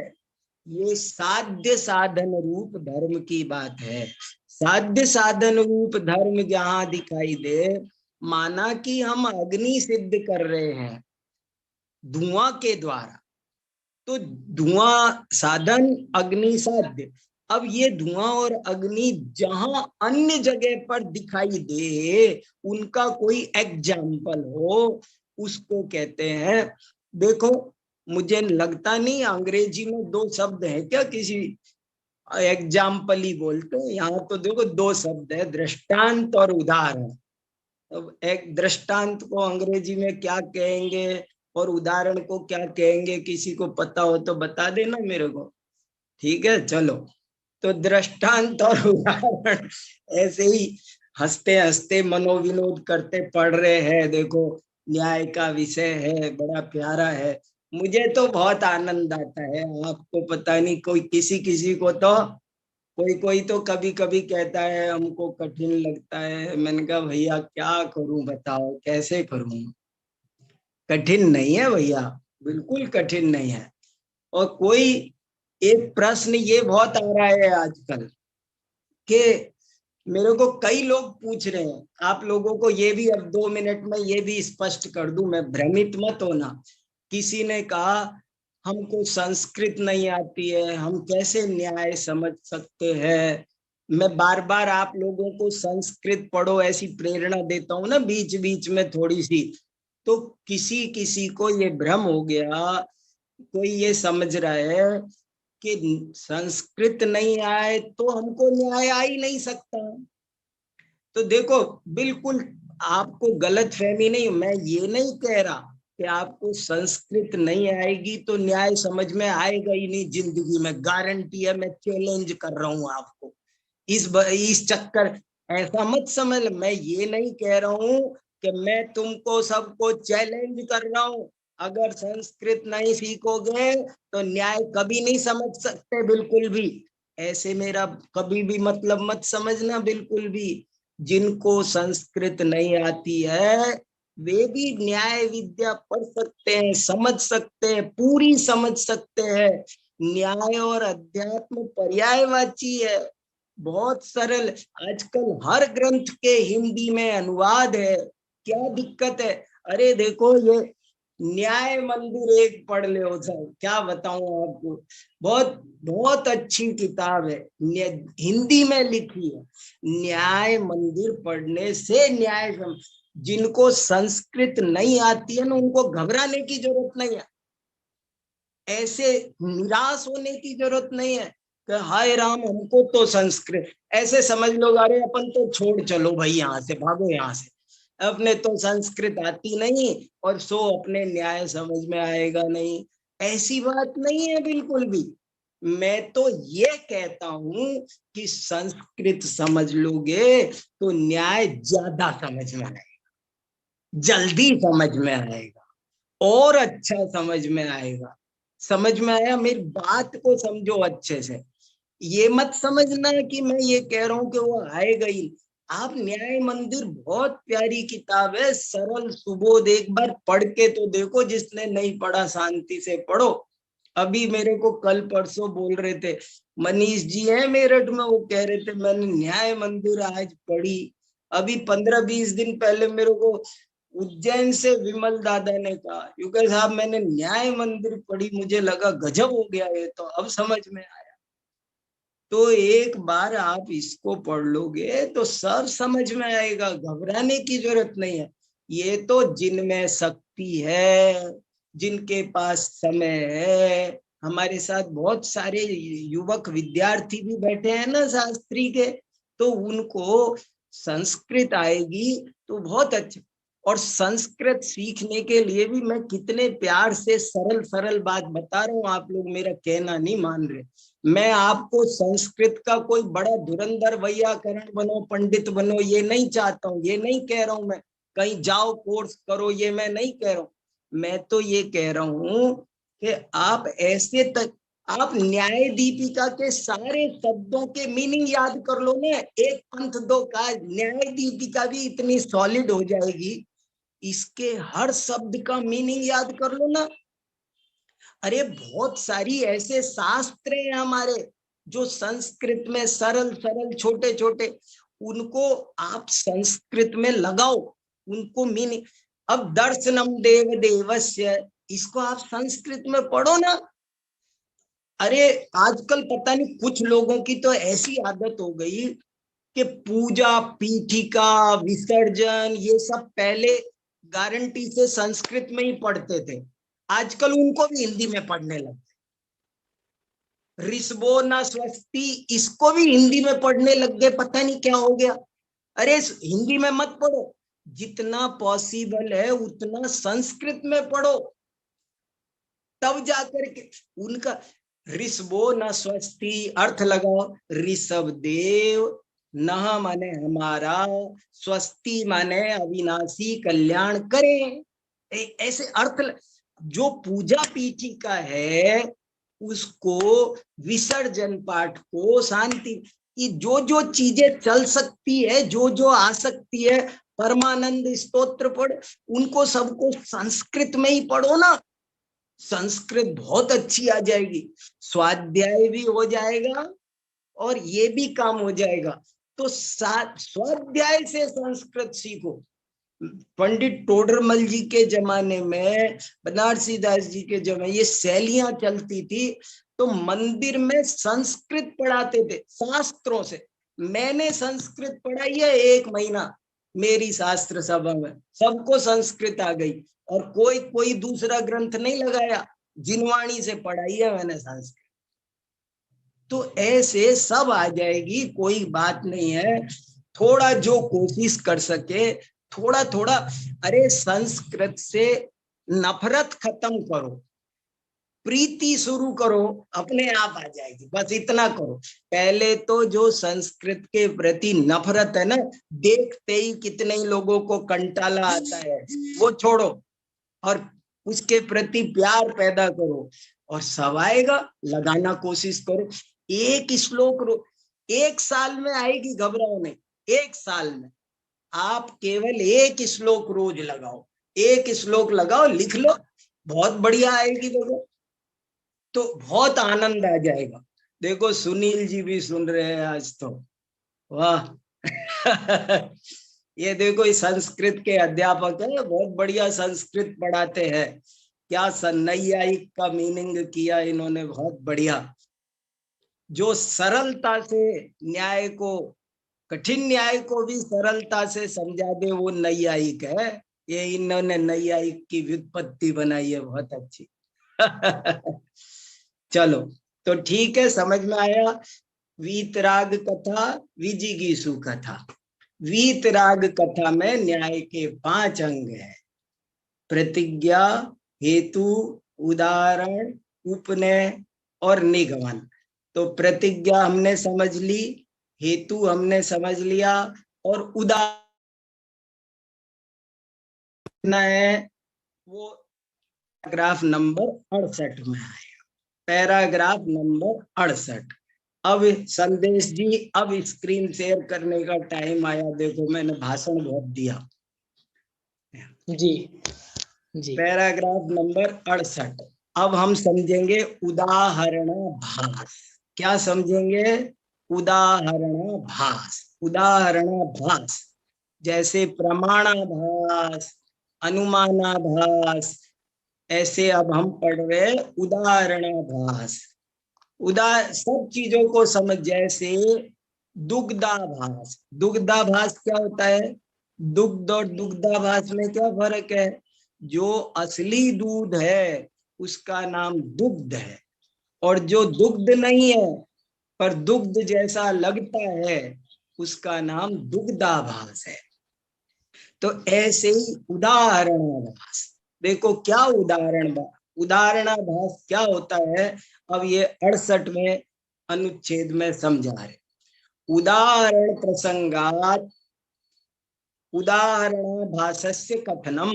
ये साध्य साधन रूप धर्म की बात है। साध्य साधन रूप धर्म जहां दिखाई दे, माना कि हम अग्नि सिद्ध कर रहे हैं धुआं के द्वारा, तो धुआं साधन, अग्नि साध्य। अब ये धुआं और अग्नि जहां अन्य जगह पर दिखाई दे, उनका कोई एग्जाम्पल हो, उसको कहते हैं। देखो, मुझे लगता नहीं अंग्रेजी में 2 शब्द हैं क्या किसी एग्जाम्पल ही बोलते हैं। यहाँ तो देखो दो शब्द है, दृष्टांत और उदाहरण। अब एक दृष्टांत को अंग्रेजी में क्या कहेंगे और उदाहरण को क्या कहेंगे, किसी को पता हो तो बता देना मेरे को। ठीक है, चलो। तो दृष्टांत और उदाहरण ऐसे ही हंसते हंसते मनोविनोद करते पढ़ रहे हैं। देखो न्याय का विषय है, बड़ा प्यारा है, मुझे तो बहुत आनंद आता है। आपको पता नहीं, कोई किसी किसी को तो, कोई कोई तो कभी कभी कहता है हमको कठिन लगता है। मैंने कहा भैया क्या करूं, बताओ कैसे करूं। कठिन नहीं है भैया, बिल्कुल कठिन नहीं है। और कोई एक प्रश्न ये बहुत आ रहा है आजकल कि मेरे को कई लोग पूछ रहे हैं, आप लोगों को ये भी अब 2 मिनट में ये भी स्पष्ट कर दूं, मैं भ्रमित मत होना। किसी ने कहा हमको संस्कृत नहीं आती है, हम कैसे न्याय समझ सकते हैं। मैं बार बार आप लोगों को संस्कृत पढ़ो ऐसी प्रेरणा देता हूँ ना बीच बीच में थोड़ी सी। तो किसी किसी को ये भ्रम हो गया, कोई ये समझ रहा है कि संस्कृत नहीं आए तो हमको न्याय आ ही नहीं सकता। तो देखो बिल्कुल आपको गलत फहमी नहीं, मैं ये नहीं कह रहा कि आपको संस्कृत नहीं आएगी तो न्याय समझ में आएगा ही नहीं जिंदगी में, गारंटी है। मैं चैलेंज कर रहा हूं आपको इस चक्कर, ऐसा मत समझ। मैं ये नहीं कह रहा हूं कि मैं तुमको सबको चैलेंज कर रहा हूं, अगर संस्कृत नहीं सीखोगे तो न्याय कभी नहीं समझ सकते बिल्कुल भी। ऐसे मेरा कभी भी मतलब मत समझना बिल्कुल भी। जिनको संस्कृत नहीं आती है वे भी न्याय विद्या पढ़ सकते हैं, समझ सकते हैं, पूरी समझ सकते हैं। न्याय और अध्यात्म पर्यायवाची है, बहुत सरल। आजकल हर ग्रंथ के हिंदी में अनुवाद है, क्या दिक्कत है। अरे देखो ये न्याय मंदिर एक पढ़ ले सर, क्या बताऊं आपको, बहुत बहुत अच्छी किताब है, हिंदी में लिखी है। न्याय मंदिर पढ़ने से न्याय जिनको संस्कृत नहीं आती है ना उनको घबराने की जरूरत नहीं है, ऐसे निराश होने की जरूरत नहीं है कि हाय राम हमको तो संस्कृत, ऐसे समझ लो अरे अपन तो छोड़ चलो भाई, यहाँ से भागो, यहाँ से अपने तो संस्कृत आती नहीं और सो अपने न्याय समझ में आएगा नहीं। ऐसी बात नहीं है बिल्कुल भी। मैं तो ये कहता हूं कि संस्कृत समझ लोगे तो न्याय ज्यादा समझ में आएगा, जल्दी समझ में आएगा और अच्छा समझ में आएगा। समझ में आया? मेरी बात को समझो अच्छे से। ये मत समझना कि मैं ये कह रहा हूं कि वो आएगा ही। आप न्याय मंदिर बहुत प्यारी किताब है, सरल सुबोध, एक बार पढ़ के तो देखो, जिसने नहीं पढ़ा शांति से पढ़ो। अभी मेरे को कल परसों बोल रहे थे, मनीष जी हैं मेरठ में, वो कह रहे थे मैंने न्याय मंदिर आज पढ़ी। अभी 15-20 दिन पहले मेरे को उज्जैन से विमल दादा ने कहा युगल साहब मैंने न्याय मंदिर पढ़ी, मुझे लगा गजब हो गया ये तो, अब समझ में आया। तो एक बार आप इसको पढ़ लोगे तो सब समझ में आएगा, घबराने की जरूरत नहीं है। ये तो जिनमें शक्ति है, जिनके पास समय है, हमारे साथ बहुत सारे युवक विद्यार्थी भी बैठे हैं ना शास्त्री के, तो उनको संस्कृत आएगी तो बहुत अच्छा। और संस्कृत सीखने के लिए भी मैं कितने प्यार से सरल सरल बात बता रहा हूँ, आप लोग मेरा कहना नहीं मान रहे। मैं आपको संस्कृत का कोई बड़ा धुरंधर वैयाकरण बनो, पंडित बनो, ये नहीं चाहता हूँ, ये नहीं कह रहा हूं मैं कहीं जाओ कोर्स करो, ये मैं नहीं कह रहा हूँ। मैं तो ये कह रहा हूं कि आप ऐसे तक आप न्याय दीपिका के सारे शब्दों के मीनिंग याद कर लो ना, एक पंथ दो काज, न्याय दीपिका भी इतनी सॉलिड हो जाएगी, इसके हर शब्द का मीनिंग याद कर लो ना। अरे बहुत सारी ऐसे शास्त्र हैं हमारे जो संस्कृत में सरल सरल छोटे छोटे, उनको आप संस्कृत में लगाओ, उनको मीनिंग। अब दर्शनम देव देवस्य, इसको आप संस्कृत में पढ़ो ना। अरे आजकल पता नहीं कुछ लोगों की तो ऐसी आदत हो गई कि पूजा पीठिका विसर्जन ये सब पहले गारंटी से संस्कृत में ही पढ़ते थे, आजकल उनको भी हिंदी में पढ़ने लगे। ऋषभो न स्वस्ति, इसको भी हिंदी में पढ़ने लग गए, पता नहीं क्या हो गया। अरे हिंदी में मत पढ़ो, जितना पॉसिबल है उतना संस्कृत में पढ़ो, तब जाकर के उनका ऋषभो न स्वस्ति अर्थ लगाओ, ऋषभ देव, न माने हमारा, स्वस्ति माने अविनाशी कल्याण करें, ऐसे अर्थ। जो पूजा पीठिका है उसको, विसर्जन पाठ को, शांति, ये जो जो चीजें चल सकती है, जो जो आ सकती है, परमानंद स्तोत्र पढ़, उनको सबको संस्कृत में ही पढ़ो ना, संस्कृत बहुत अच्छी आ जाएगी, स्वाध्याय भी हो जाएगा और ये भी काम हो जाएगा। तो स्वाध्याय से संस्कृत सीखो। पंडित टोडरमल जी के जमाने में, बनारसी दास जी के जमाने, ये शैलियां चलती थी, तो मंदिर में संस्कृत पढ़ाते थे शास्त्रों से। मैंने संस्कृत पढ़ाई है 1 महीना मेरी शास्त्र सभा में, सबको संस्कृत आ गई, और कोई दूसरा ग्रंथ नहीं लगाया, जिनवाणी से पढ़ाई है मैंने संस्कृत। तो ऐसे सब आ जाएगी, कोई बात नहीं है। थोड़ा जो कोशिश कर सके, थोड़ा थोड़ा, अरे संस्कृत से नफरत खत्म करो, प्रीति शुरू करो, अपने आप आ जाएगी, बस इतना करो। पहले तो जो संस्कृत के प्रति नफरत है ना, देखते ही कितने ही लोगों को कंटाला आता है, वो छोड़ो और उसके प्रति प्यार पैदा करो, और सब आएगा, लगाना कोशिश करो। एक श्लोक 1 साल में आएगी, घबराओ नहीं, 1 साल में आप केवल 1 श्लोक रोज लगाओ, 1 श्लोक लगाओ, लिख लो, बहुत बढ़िया आएगी, देखो तो बहुत आनंद आ जाएगा। देखो सुनील जी भी सुन रहे हैं आज तो, वाह ये देखो, इस संस्कृत के अध्यापक है, बहुत बढ़िया संस्कृत पढ़ाते हैं। क्या नैयायिक का मीनिंग किया इन्होंने, बहुत बढ़िया। जो सरलता से न्याय को, कठिन न्याय को भी सरलता से समझा दे, वो नैयायिक है। ये इन्होंने नैयायिक की व्युत्पत्ति बनाई है, बहुत अच्छी चलो तो ठीक है, समझ में आया। वीतराग कथा, विजिगीषु कथा। वीतराग कथा में न्याय के 5 अंग हैं, प्रतिज्ञा, हेतु, उदाहरण, उपनय और निगमन। तो प्रतिज्ञा हमने समझ ली, हेतु हमने समझ लिया, और उदाहरण है वो पैराग्राफ नंबर 68 में आएगा, पैराग्राफ नंबर 68। अब संदेश जी, अब स्क्रीन शेयर करने का टाइम आया, देखो मैंने भाषण बहुत दिया जी जी। Paragraph number 68। अब हम समझेंगे उदाहरणाभास। क्या समझेंगे? उदाहरणाभास। उदाहरणाभास जैसे प्रमाणाभास, अनुमानाभास, ऐसे अब हम पढ़ रहे उदाहरणाभास। सब चीजों को समझ, जैसे दुग्धाभास। दुग्धाभास क्या होता है? दुग्ध और दुग्धाभास में क्या फर्क है? जो असली दूध है उसका नाम दुग्ध है, और जो दुग्ध नहीं है पर दुग्ध जैसा लगता है उसका नाम दुग्धाभास है। तो ऐसे ही उदाहरणाभास, देखो क्या उदाहरणाभास क्या होता है, अब ये 68वें अनुच्छेद में समझा रहे। उदाहरण प्रसंगात उदाहरणाभासस्य कथनम।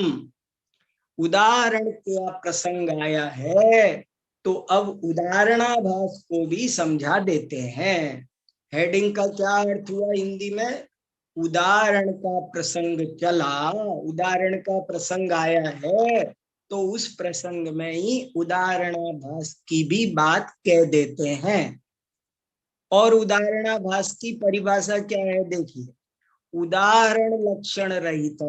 उदाहरण क्या प्रसंग आया है तो अब उदाहरणाभास को भी समझा देते हैं। हेडिंग का क्या अर्थ हुआ हिंदी में? उदाहरण का प्रसंग चला, उदाहरण का प्रसंग आया है तो उस प्रसंग में ही उदाहरणाभास की भी बात कह देते हैं। और उदाहरणाभास की परिभाषा क्या है देखिए, उदाहरण लक्षण रहित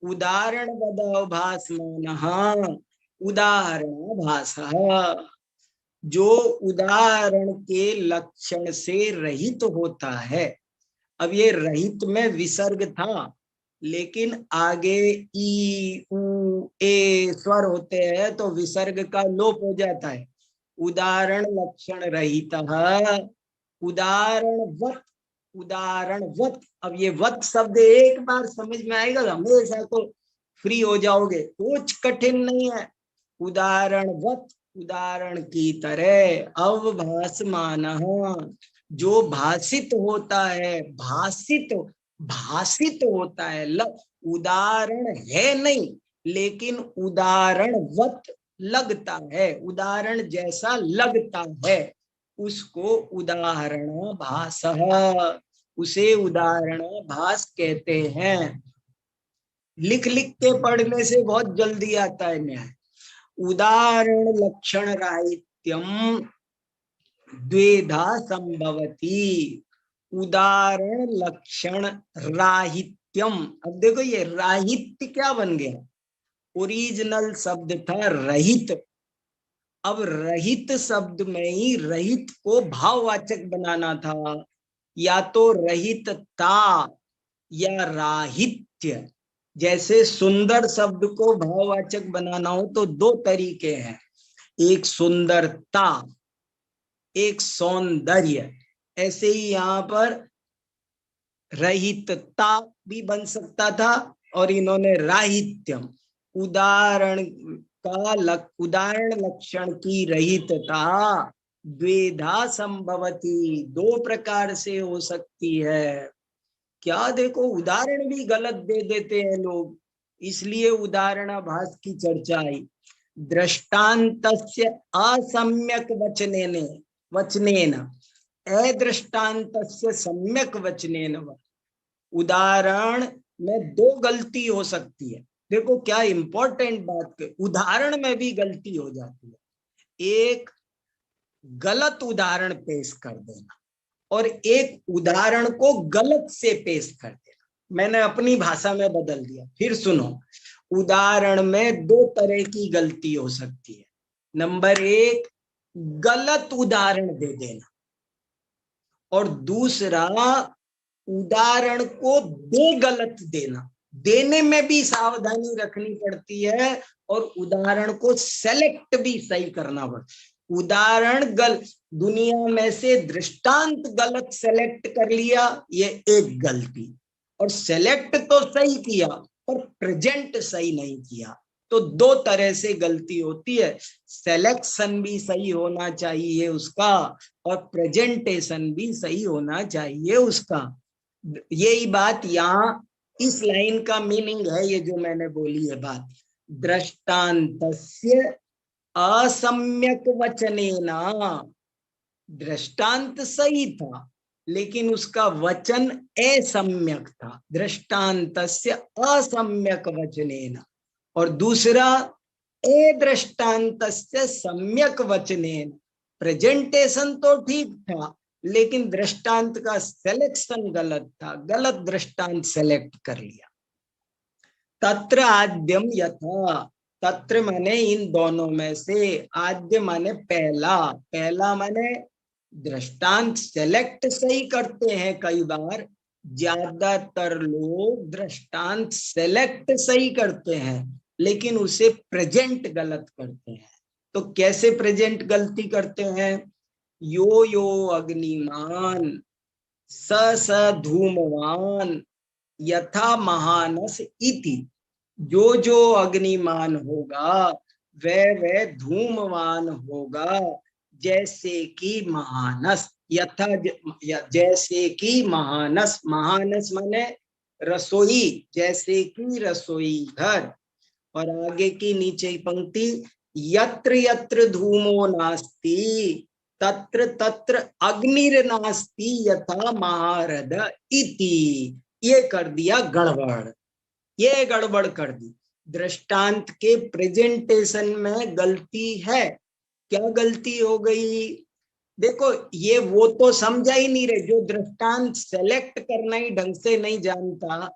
उदाहरण बदाभासमान उदाहरणाभास। जो उदाहरण के लक्षण से रहित होता है। अब ये रहित में विसर्ग था, लेकिन आगे ई उ ए स्वर होते हैं तो विसर्ग का लोप हो जाता है। उदाहरण लक्षण रहित, उदाहरणवत, उदाहरणवत। अब ये वत शब्द एक बार समझ में आएगा हमेशा तो फ्री हो जाओगे, कुछ कठिन नहीं है। उदाहरणवत, उदाहरण की तरह, अवभासमान, जो भाषित होता है, भाषित भाषित होता है। उदाहरण है नहीं लेकिन उदाहरणवत लगता है, उदाहरण जैसा लगता है, उसको उदाहरण भास, उसे उदाहरण भास कहते हैं। लिख लिख के पढ़ने से बहुत जल्दी आता है न्याय। उदाहरण लक्षण राहित्यम द्वेधा संभवती, उदाहरण लक्षण राहित्यम। अब देखो ये राहित्य क्या बन गया, ओरिजिनल शब्द था रहित, अब रहित शब्द में ही रहित को भाववाचक बनाना था, या तो रहितता या राहित्य। जैसे सुंदर शब्द को भाववाचक बनाना हो तो दो तरीके हैं, एक सुंदरता, एक सौंदर्य। ऐसे ही यहाँ पर रहितता भी बन सकता था और इन्होंने राहित्यम, उदाहरण का उदाहरण लक्षण की रहितता द्वेधा संभवती, दो प्रकार से हो सकती है। क्या देखो उदाहरण भी गलत दे देते हैं लोग, इसलिए उदाहरणाभास की चर्चा आई। दृष्टान्तस्य असम्यक वचनेन, वचनेन अदृष्टान्तस्य सम्यक वचनेन। उदाहरण में दो गलती हो सकती है। देखो क्या इंपॉर्टेंट बात के, उदाहरण में भी गलती हो जाती है। एक गलत उदाहरण पेश कर देना और एक उदाहरण को गलत से पेश कर देना। मैंने अपनी भाषा में बदल दिया, फिर सुनो। उदाहरण में दो तरह की गलती हो सकती है। नंबर एक, गलत उदाहरण दे देना, और दूसरा उदाहरण को दे गलत देना। देने में भी सावधानी रखनी पड़ती है और उदाहरण को सेलेक्ट भी सही करना पड़ता है। उदाहरण दुनिया में से दृष्टांत गलत सेलेक्ट कर लिया, ये एक गलती, और सेलेक्ट तो सही किया पर प्रेजेंट सही नहीं किया, तो दो तरह से गलती होती है। सिलेक्शन भी सही होना चाहिए उसका और प्रेजेंटेशन भी सही होना चाहिए उसका। यही बात यहाँ इस लाइन का मीनिंग है, ये जो मैंने बोली है बात। दृष्टान्तस्य असम्यक वचनेना, दृष्टांत सही था लेकिन उसका वचन असम्यक था, दृष्टान्तस्य असम्यक वचनेन। और दूसरा अदृष्टान्तस्य सम्यक वचनेन, प्रेजेंटेशन तो ठीक था लेकिन दृष्टांत का सिलेक्शन गलत था, गलत दृष्टांत सेलेक्ट कर लिया। तत्र आद्यम यथा, तत्र माने इन दोनों में से, आद्य माने पहला, पहला माने दृष्टांत सेलेक्ट सही करते हैं कई बार, ज्यादातर लोग दृष्टांत सेलेक्ट सही करते हैं लेकिन उसे प्रेजेंट गलत करते हैं। तो कैसे प्रेजेंट गलती करते हैं? यो यो अग्निमान स स धूमवान यथा महानस इति, जो जो अग्निमान होगा वह धूमवान होगा जैसे कि महानस, यथा जैसे कि महानस, महानस माने रसोई, जैसे कि रसोई घर। और आगे की नीचे पंक्ति, यत्र यत्र धूमो नास्ति तत्र तत्र अग्निर्नास्ति यथा महारथ इति, ये कर दिया गड़बड़, ये गड़बड़ कर दी। दृष्टांत के प्रेजेंटेशन में गलती है। क्या गलती हो गई? देखो ये वो तो समझा ही नहीं रहे, जो दृष्टांत सेलेक्ट करना ही ढंग से नहीं जानता,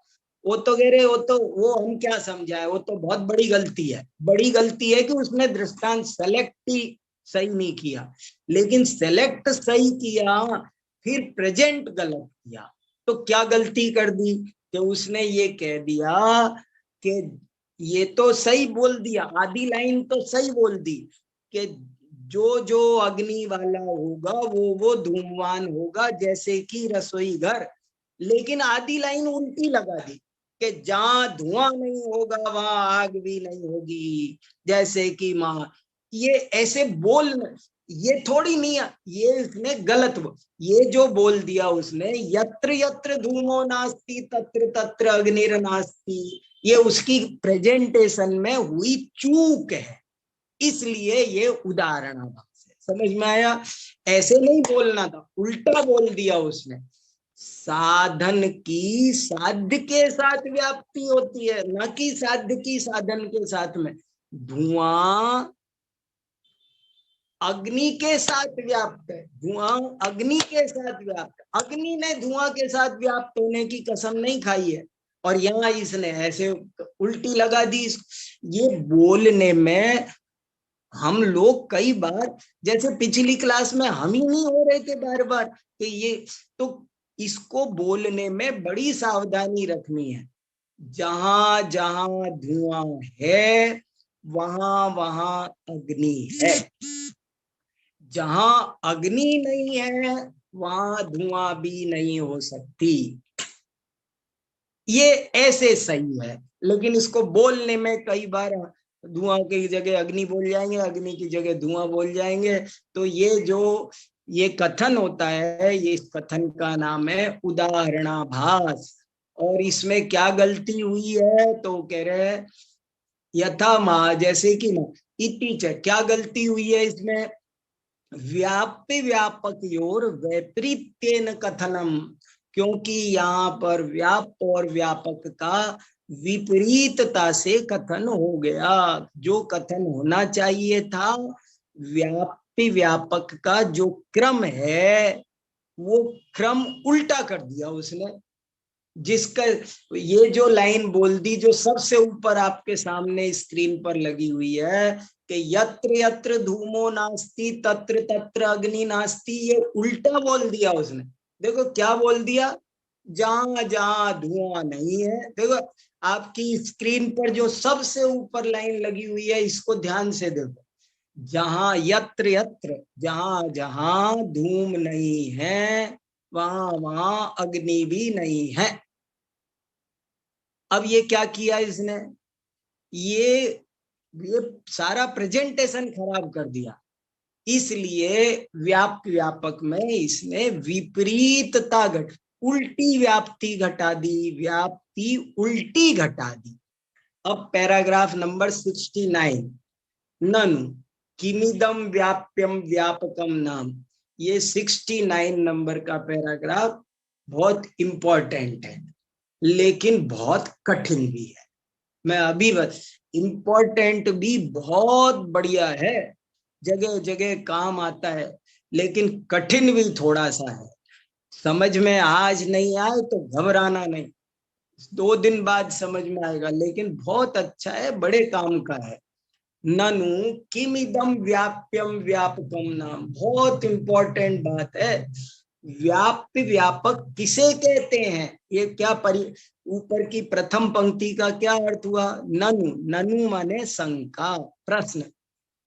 वो तो कह रहे वो हम क्या समझाए, वो तो बहुत बड़ी गलती है। बड़ी गलती है कि उसने दृष्टांत सेलेक्ट ही सही नहीं किया, लेकिन सेलेक्ट सही किया फिर प्रेजेंट गलत किया। तो क्या गलती कर दी कि उसने ये कह दिया कि ये तो सही बोल दिया, आधी लाइन तो सही बोल दी कि जो जो अग्नि वाला होगा वो धूमवान होगा, जैसे कि रसोई घर। लेकिन आधी लाइन उल्टी लगा दी कि जहां धुआं नहीं होगा वहां आग भी नहीं होगी, जैसे कि माँ। ये ऐसे बोल, ये थोड़ी नहीं, ये इसने गलत, ये जो बोल दिया उसने, यत्र यत्र धूमो नास्ति तत्र तत्र अग्निर नास्ति, ये उसकी प्रेजेंटेशन में हुई चूक है, इसलिए ये उदाहरणाभास है। समझ में आया? ऐसे नहीं बोलना था, उल्टा बोल दिया उसने। साधन की साध्य के साथ व्याप्ति होती है, न कि साध्य की साधन के साथ में। धुआं अग्नि के साथ व्याप्त है, धुआं अग्नि के साथ व्याप्त है। अग्नि ने धुआं के साथ व्याप्त होने की कसम नहीं खाई है, और यहाँ इसने ऐसे उल्टी लगा दी। ये बोलने में हम लोग कई बार, जैसे पिछली क्लास में हम ही नहीं हो रहे थे बार बार कि ये, तो इसको बोलने में बड़ी सावधानी रखनी है। जहां जहां धुआं है वहां वहां अग्नि है, जहां अग्नि नहीं है वहां धुआं भी नहीं हो सकती। ये ऐसे सही है, लेकिन इसको बोलने में कई बार धुआं की जगह अग्नि बोल जाएंगे, अग्नि की जगह धुआं बोल जाएंगे। तो ये जो ये कथन होता है, ये इस कथन का नाम है उदाहरणाभास। और इसमें क्या गलती हुई है तो कह रहे हैं यथा माँ, जैसे कि माँ इति च, क्या गलती हुई है इसमें? व्याप्य व्यापकयोर वैपरीत्येन कथनम, क्योंकि यहाँ पर व्याप्त और व्यापक का विपरीतता से कथन हो गया। जो कथन होना चाहिए था, व्याप्य व्यापक का जो क्रम है वो क्रम उल्टा कर दिया उसने। जिसका ये जो लाइन बोल दी, जो सबसे ऊपर आपके सामने स्क्रीन पर लगी हुई है कि यत्र यत्र धूमो नास्ति तत्र तत्र अग्नि नास्ति, ये उल्टा बोल दिया उसने। देखो क्या बोल दिया, जहां जहां धुआं नहीं है। देखो आपकी स्क्रीन पर जो सबसे ऊपर लाइन लगी हुई है, इसको ध्यान से देखो। जहां यत्र यत्र, जहां जहां धूम नहीं है वहां वहां अग्नि भी नहीं है। अब ये क्या किया इसने, ये सारा प्रेजेंटेशन खराब कर दिया। इसलिए व्यापक में इसने विपरीतता उल्टी व्याप्ति घटा दी, व्याप्ति उल्टी घटा दी। अब पैराग्राफ नंबर 69, ननु किमिदम व्याप्यम व्यापकम नाम, ये 69 नंबर का पैराग्राफ बहुत इंपॉर्टेंट है, लेकिन बहुत कठिन भी है। मैं अभी बस, इंपॉर्टेंट भी बहुत बढ़िया है, जगह जगह काम आता है, लेकिन कठिन भी थोड़ा सा है। समझ में आज नहीं आए तो घबराना नहीं, 2 दिन बाद समझ में आएगा, लेकिन बहुत अच्छा है, बड़े काम का है। ननु किमिदम व्याप्यम व्यापकम नाम, बहुत इंपॉर्टेंट बात है। व्याप्य व्यापक किसे कहते हैं? ये क्या ऊपर की प्रथम पंक्ति का क्या अर्थ हुआ? ननु, ननु माने शंका, प्रश्न,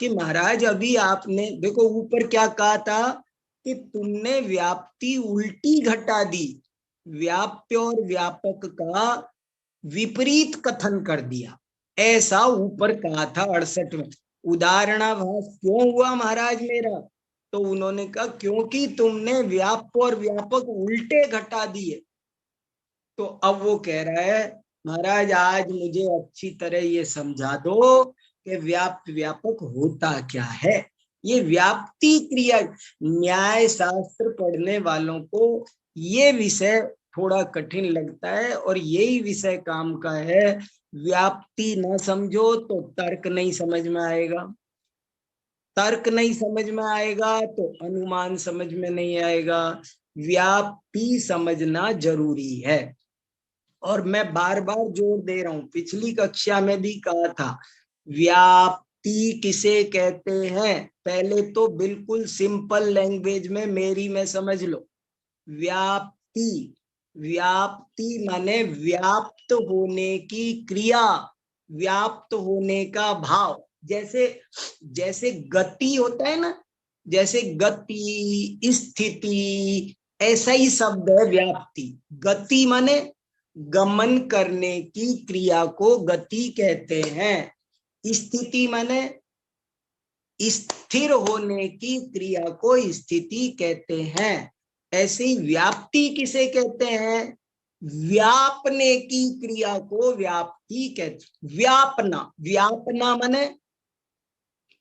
कि महाराज अभी आपने देखो ऊपर क्या कहा था कि तुमने व्याप्ति उल्टी घटा दी, व्याप्य और व्यापक का विपरीत कथन कर दिया, ऐसा ऊपर कहा था 68 में। उदाहरणाभास क्यों हुआ महाराज मेरा? तो उन्होंने कहा क्योंकि तुमने व्याप्य और व्यापक उल्टे घटा दिए। तो अब वो कह रहा है महाराज आज मुझे अच्छी तरह ये समझा दो कि व्याप्य व्यापक होता क्या है। ये व्याप्ति क्रिया, न्याय शास्त्र पढ़ने वालों को ये विषय थोड़ा कठिन लगता है, और यही विषय काम का है। व्याप्ति न समझो तो तर्क नहीं समझ में आएगा, तर्क नहीं समझ में आएगा तो अनुमान समझ में नहीं आएगा। व्याप्ति समझना जरूरी है। और मैं बार बार जोर दे रहा हूं, पिछली कक्षा में भी कहा था, व्याप्ति किसे कहते हैं? पहले तो बिल्कुल सिंपल लैंग्वेज में मेरी में समझ लो। व्याप्ति, व्याप्ति माने व्याप्त होने की क्रिया, व्याप्त होने का भाव, जैसे जैसे गति होता है ना, जैसे गति, स्थिति, ऐसा ही शब्द है व्याप्ति। गति माने गमन करने की क्रिया को गति कहते हैं। स्थिति माने स्थिर होने की क्रिया को स्थिति कहते हैं। ऐसे ही व्याप्ति किसे कहते हैं? व्यापने की क्रिया को व्याप्ति कहते। व्यापना, व्यापना माने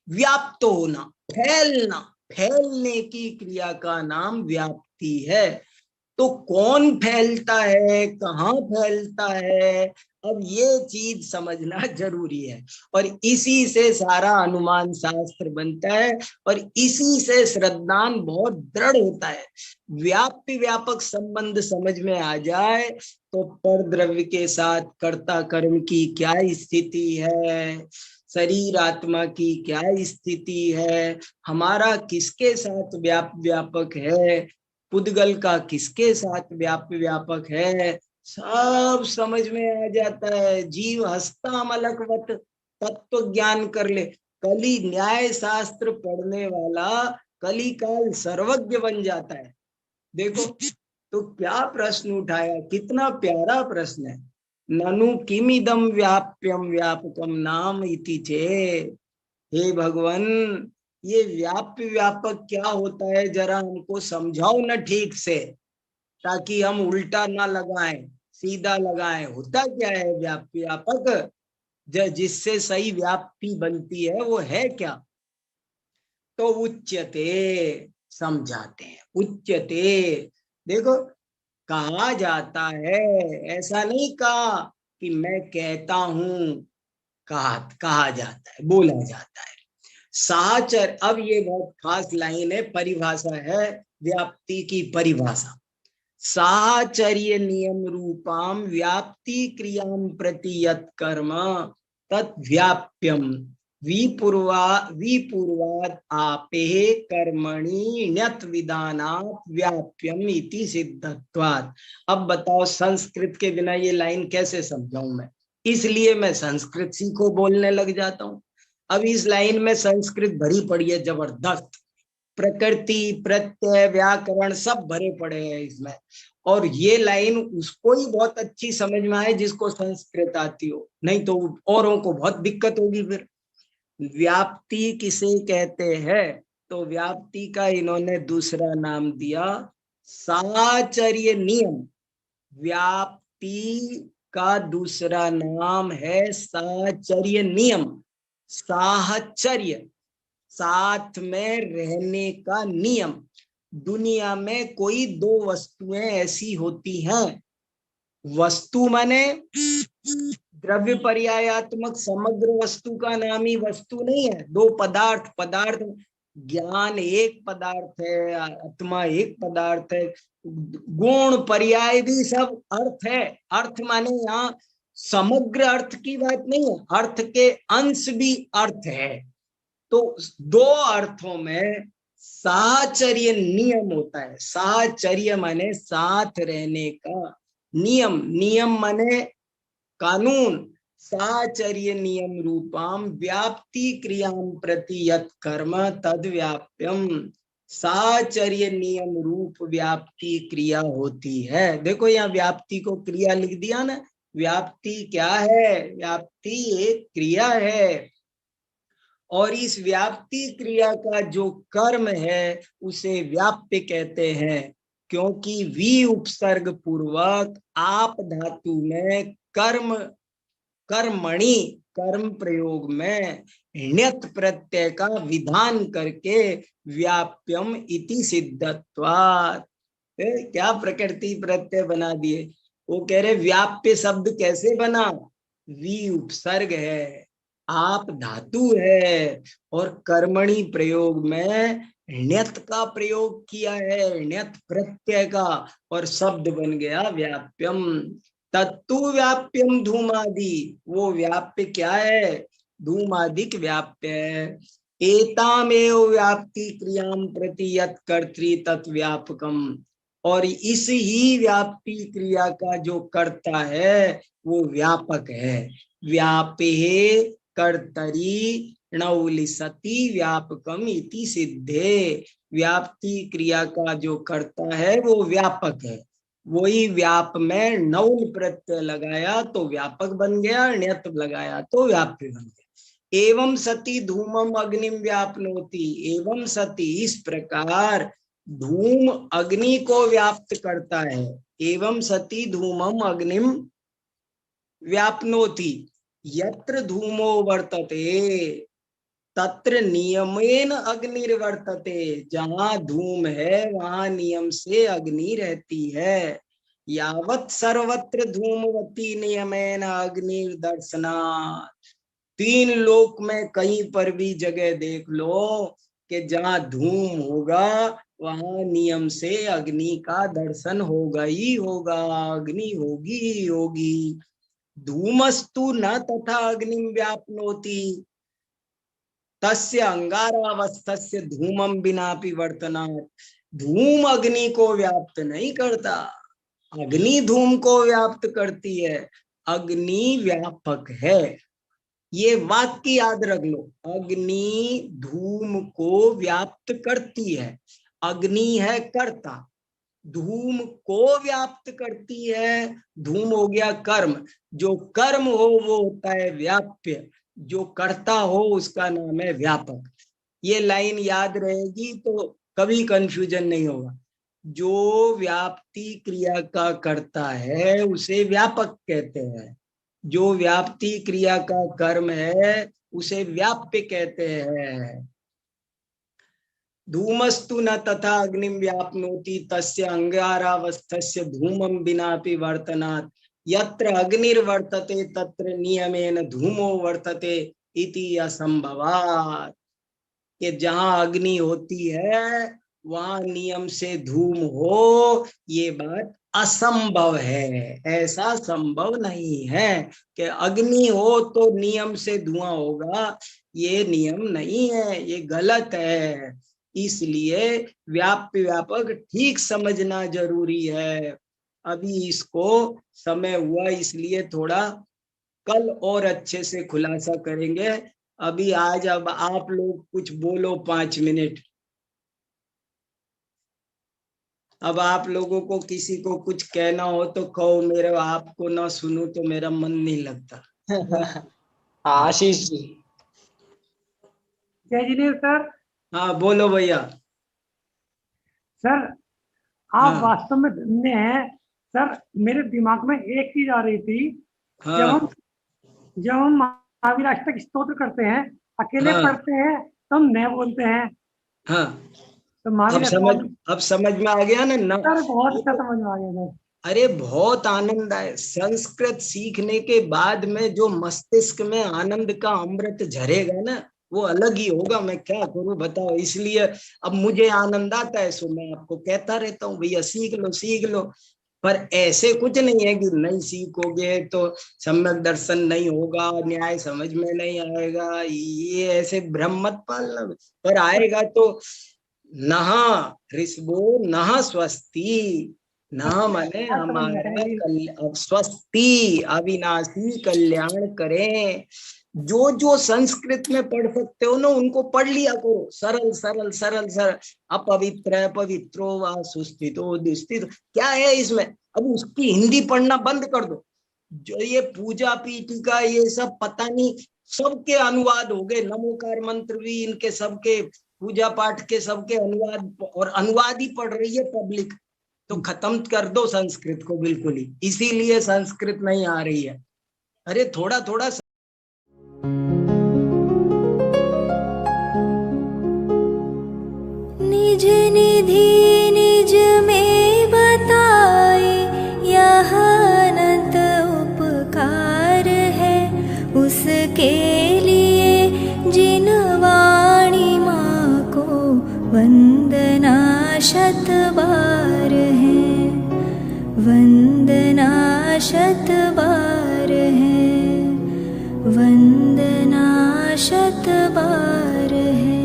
व्याप्त होना, फैलना, फैलने की क्रिया का नाम व्याप्ति है। तो कौन फैलता है, कहाँ फैलता है, अब ये चीज समझना जरूरी है। और इसी से सारा अनुमान शास्त्र बनता है और इसी से श्रद्धान बहुत दृढ़ होता है। व्याप्य व्यापक संबंध समझ में आ जाए तो परद्रव्य के साथ कर्ता कर्म की क्या स्थिति है, शरीर आत्मा की क्या स्थिति है, हमारा किसके साथ व्यापक है, पुद्गल का किसके साथ व्यापक है, सब समझ में आ जाता है। जीव हस्ता मलकवत तत्व ज्ञान कर ले। कली न्याय शास्त्र पढ़ने वाला कली काल सर्वज्ञ बन जाता है। देखो तो क्या प्रश्न उठाया, कितना प्यारा प्रश्न है। ननु किमिदम व्याप्यम व्यापकम नाम इति चेत्। हे भगवान, ये व्याप्य व्यापक क्या होता है, जरा हमको समझाओ ना ठीक से, ताकि हम उल्टा ना लगाएं, सीधा लगाएं। होता क्या है व्याप्य व्यापक, जिससे सही व्याप्ति बनती है, वो है क्या? तो उच्यते, समझाते हैं। उच्यते देखो, कहा जाता है, ऐसा नहीं कहा कि मैं कहता हूं, कहा जाता है, बोला जाता है। साचर, अब ये बहुत खास लाइन है, परिभाषा है व्याप्ति की परिभाषा। साचर्य नियम रूपाम व्याप्ति क्रियाम प्रति यत् कर्म तत् व्याप्यम विपूर्वाद आपे कर्मणि ण्यत् विधानात् व्याप्यम इति सिद्धत्वात्। अब बताओ संस्कृत के बिना ये लाइन कैसे समझाऊं मैं, इसलिए मैं संस्कृत सीखो बोलने लग जाता हूं। अब इस लाइन में संस्कृत भरी पड़ी है जबरदस्त, प्रकृति, प्रत्यय, व्याकरण सब भरे पड़े हैं इसमें। और ये लाइन उसको ही बहुत अच्छी समझ में आए जिसको संस्कृत आती हो, नहीं तो औरों को बहुत दिक्कत होगी फिर। व्याप्ति किसे कहते हैं? तो व्याप्ति का इन्होंने दूसरा नाम दिया साचर्य नियम। व्याप्ति का दूसरा नाम है साचर्य नियम। साहचर्य, साथ में रहने का नियम। दुनिया में कोई दो वस्तुएं ऐसी होती हैं, वस्तु माने द्रव्य पर्यायात्मक समग्र वस्तु का नाम ही वस्तु नहीं है। दो पदार्थ, पदार्थ ज्ञान एक पदार्थ है, आत्मा एक पदार्थ है, गुण पर्याय भी सब अर्थ है। अर्थ माने यहाँ समग्र अर्थ की बात नहीं है, अर्थ के अंश भी अर्थ है। तो दो अर्थों में साहचर्य नियम होता है। साहचर्य माने साथ रहने का, नियम, नियम माने कानून। साचर्य नियम रूपाम व्याप्ति क्रियाम प्रति यत् कर्म तद व्याप्यम। साचर्य नियम रूप व्याप्ति क्रिया होती है। देखो यहाँ व्याप्ति को क्रिया लिख दिया ना। व्याप्ति क्या है? व्याप्ति एक क्रिया है, और इस व्याप्ति क्रिया का जो कर्म है उसे व्याप्य कहते हैं, क्योंकि वी उपसर्ग पूर्वक आप धातु में कर्म, कर्मणि, कर्म प्रयोग में ण्यत् प्रत्यय का विधान करके व्याप्यम इति सिद्धत्वात्। क्या प्रकृति प्रत्यय बना दिए। वो कह रहे व्याप्य शब्द कैसे बना? वी उपसर्ग है, आप धातु है, और कर्मणि प्रयोग में ण्यत् का प्रयोग किया है, ण्यत् प्रत्यय का, और शब्द बन गया व्याप्यम। तत्तु व्याप्यम धूमादि, वो व्याप्य क्या है? धूमादिक व्याप्य है। एतामेव व्याप्ति क्रियाम प्रति यत् कर्तृ तत् व्यापकम, और इस ही व्याप्ति क्रिया का जो कर्ता है वो व्यापक है। व्यापे कर्तरी णौलि सति व्यापकम इति सिद्धे। व्याप्ति क्रिया का जो करता है वो व्यापक है। वही व्याप में नौल प्रत्यय लगाया तो व्यापक बन गया, ण्यत लगाया तो व्याप्य बन गया। एवं सती धूमम अग्निम व्यापनोति। एवं सती इस प्रकार धूम अग्नि को व्याप्त करता है। एवं सती धूमम अग्निम व्यापनोति। यत्र धूमो वर्तते तत्र नियमेन अग्निर्वर्तते। जहां धूम है वहां नियम से अग्नि रहती है। यावत् सर्वत्र धूमवती नियमेन अग्निर्दर्शनात्। तीन लोक में कहीं पर भी जगह देख लो कि जहां धूम होगा वहां नियम से अग्नि का दर्शन होगा ही होगा, अग्नि होगी ही होगी। धूमस्तु न तथा अग्निम व्यापनोति तस्य अंगारावस्थस्य धूमम बिनापि वर्तनात्। धूम अग्नि को व्याप्त नहीं करता, अग्नि धूम को व्याप्त करती है। अग्नि व्यापक है, ये वाक्य याद रख लो। अग्नि धूम को व्याप्त करती है। अग्नि है कर्ता, धूम को व्याप्त करती है। धूम हो गया कर्म, जो कर्म हो वो होता है व्याप्य, जो करता हो उसका नाम है व्यापक। ये लाइन याद रहेगी तो कभी कंफ्यूजन नहीं होगा। जो व्याप्ति क्रिया का करता है उसे व्यापक कहते हैं, जो व्याप्ति क्रिया का कर्म है उसे व्याप्य कहते हैं। धूमस्तु न तथा अग्निम व्यापनोति तस्य अंगारावस्थस्य धूमम बिनापि वर्तनात्। यत्र अग्निर्वर्तते तत्र नियमेन धूमो वर्तते इति असंभवात्। कि जहां अग्नि होती है वहां नियम से धूम हो, ये बात असंभव है। ऐसा संभव नहीं है कि अग्नि हो तो नियम से धुआं होगा, ये नियम नहीं है, ये गलत है। इसलिए व्याप्य व्यापक ठीक समझना जरूरी है। अभी इसको समय हुआ इसलिए थोड़ा कल और अच्छे से खुलासा करेंगे। अभी आज अब आप लोग कुछ बोलो 5 मिनट। अब आप लोगों को किसी को कुछ कहना हो तो कहो, मेरे आपको ना सुनूं तो मेरा मन नहीं लगता। आशीष जी। जय जिनेन्द्र सर। हाँ बोलो भैया। सर आप वास्तव में धन्य हैं सर। मेरे दिमाग में एक चीज आ रही थी। हाँ। जब हम महावीराष्टक स्तोत्र करते हैं, अकेले पढ़ते हैं तो हम न बोलते हैं। हाँ। तो अब समझ में आ गया ना? सर बहुत अच्छा समझ में आ गया सर। अरे बहुत आनंद आए। संस्कृत सीखने के बाद में जो मस्तिष्क में आनंद का अमृत झरेगा ना, वो अलग ही होगा। मैं क्या करूं बताओ। इसलिए अब मुझे आनंद आता है, सो मैं आपको कहता रहता हूँ भैया सीख लो सीख लो। पर ऐसे कुछ नहीं है कि नहीं सीखोगे तो सम्यक दर्शन नहीं होगा, न्याय समझ में नहीं आएगा। ये ऐसे भ्रम मत पालना। पर आएगा तो नहा ऋषभो नहा स्वस्ति। न माने हमारा स्वस्ति अविनाशी कल्याण करें। जो जो संस्कृत में पढ़ सकते हो ना उनको पढ़ लिया करो। सरल सरल सरल सरल। अपवित्र पवित्रो व सुस्थितो दुस्थितो, क्या है इसमें? अब उसकी हिंदी पढ़ना बंद कर दो। जो ये पूजा पीठिका ये सब पता नहीं, सबके अनुवाद हो गए। नमोकार मंत्र भी इनके सबके पूजा पाठ के सबके अनुवाद, और अनुवाद ही पढ़ रही है पब्लिक। तो खत्म कर दो संस्कृत को बिल्कुल ही। इसीलिए संस्कृत नहीं आ रही है। अरे थोड़ा थोड़ा निज निधि निज में बताए, यह अनंत उपकार है उसके लिए जिन वाणी माँ को वंदना शत बार है, वंदना शत बार है, वंदना शत बार है।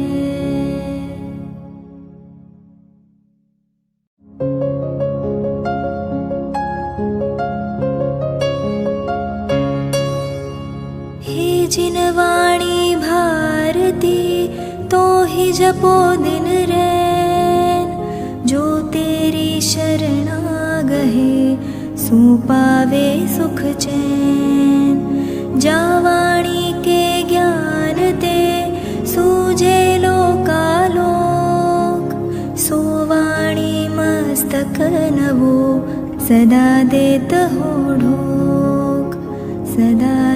हे जिन वाणी भार जपो दिन रैन, जो तेरी शरणा गहे सो पावे सुख चैन। जावाणी के ज्ञान ते सूझे लोकालोक, सोवाणी मस्तक नवो सदा देत हो ढोक, सदा